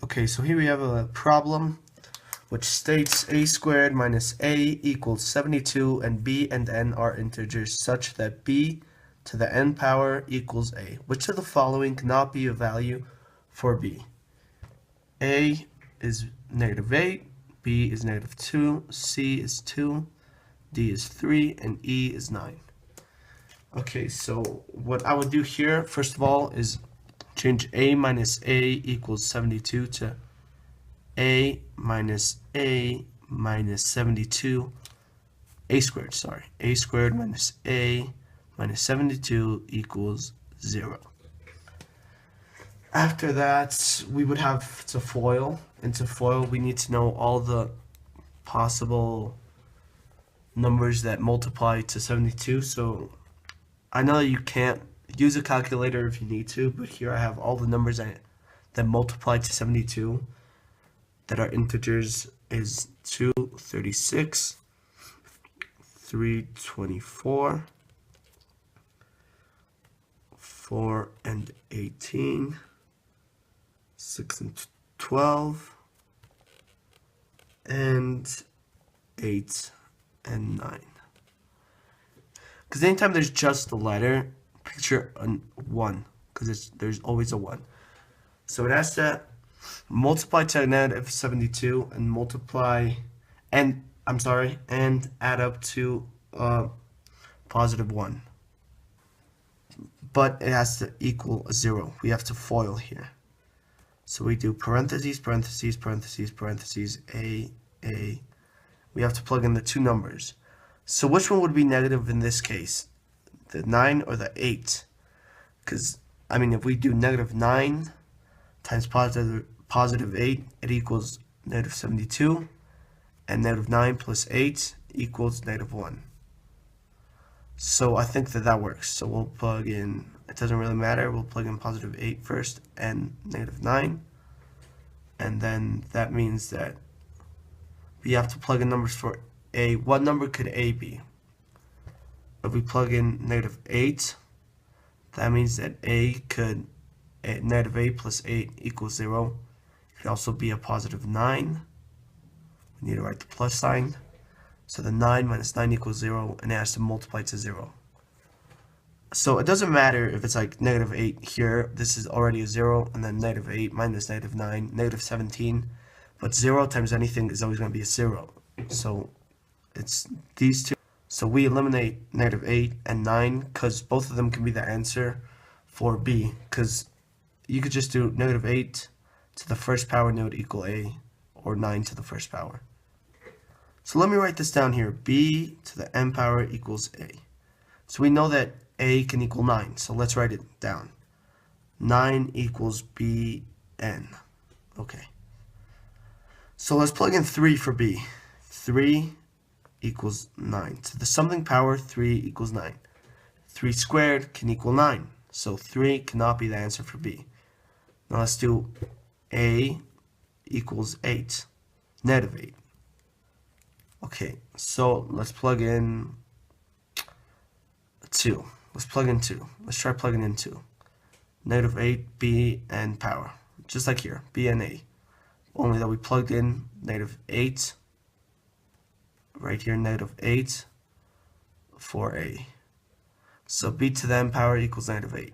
Okay, so here we have a problem which states a squared minus a equals 72 and b and n are integers such that b to the n power equals a. Which of the following cannot be a value for b? A is negative 8, b is negative 2, c is 2, d is 3, and e is 9. Okay, so what I would do here, first of all, is change a minus a equals 72 to a minus 72, a squared, sorry. A squared minus a minus 72 equals 0. After that, we would have to FOIL. And to FOIL, we need to know all the possible numbers that multiply to 72. So I know you can't use a calculator if you need to, but here I have all the numbers that multiply to 72 that are integers is 236, 324, 4 and 18, 6 and 12, and 8 and 9. Because anytime there's just a letter, picture a 1, because there's always a 1. So it has to multiply to negative 72 and and add up to positive 1. But it has to equal a 0. We have to FOIL here. So we do parentheses, parentheses, parentheses, parentheses, a. We have to plug in the two numbers. So which one would be negative in this case? The 9 or the 8? Because, I mean, if we do negative 9 times positive 8, it equals negative 72. And negative 9 plus 8 equals negative 1. So I think that works. So we'll plug in, it doesn't really matter, we'll plug in positive 8 first and negative 9. And then that means that we have to plug in numbers for a. What number could a be? If we plug in negative 8, that means that a could, negative 8 plus 8 equals 0. It could also be a positive 9. We need to write the plus sign. So the 9 minus 9 equals 0, and it has to multiply to 0. So it doesn't matter if it's like negative 8 here, this is already a 0, and then negative 8 minus negative 9, negative 17. But 0 times anything is always going to be a 0. So it's these two. So we eliminate negative 8 and 9 because both of them can be the answer for B. Because you could just do negative 8 to the first power and it would equal A, or 9 to the first power. So let me write this down here. B to the n power equals A. So we know that A can equal 9. So let's write it down. 9 equals Bn. Okay. So let's plug in 3 for B. 3 equals 9. To the something power, 3 equals 9. 3 squared can equal 9. So 3 cannot be the answer for B. Now let's do A equals 8. Negative 8. Okay, so let's plug in 2. Let's plug in 2. Let's try plugging in 2. Negative 8, B, and power. Just like here, B and A. Only that we plugged in negative 8. Right here, negative 8 for A. So B to the n power equals negative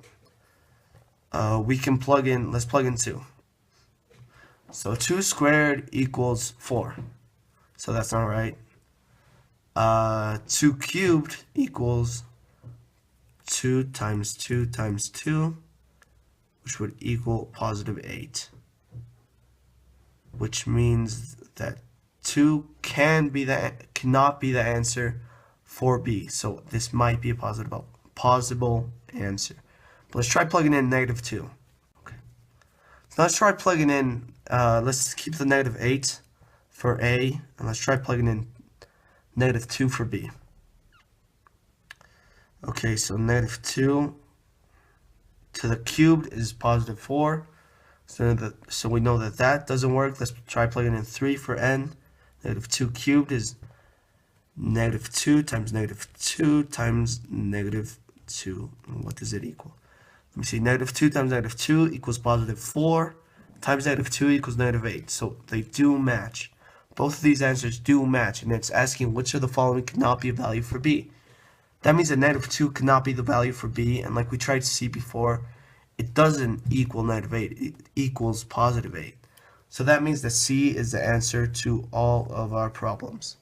8. We can plug in, let's plug in 2. So 2 squared equals 4. So that's not right. 2 cubed equals 2 times 2 times 2, which would equal positive 8. Which means that 2 cannot be the answer for B. So this might be a possible answer. But let's try plugging in negative 2. Okay. So let's try plugging in, let's keep the negative 8 for A, and let's try plugging in negative 2 for B. Okay, so negative 2 to the cubed is positive 4. So we know that doesn't work. Let's try plugging in 3 for n. Negative 2 cubed is negative 2 times negative 2 times negative 2. What does it equal? Let me see. Negative 2 times negative 2 equals positive 4 times negative 2 equals negative 8. So they do match. Both of these answers do match, and it's asking which of the following cannot be a value for b. That means that negative 2 cannot be the value for b, and like we tried to see before, it doesn't equal negative 8, it equals positive 8. So that means that C is the answer to all of our problems.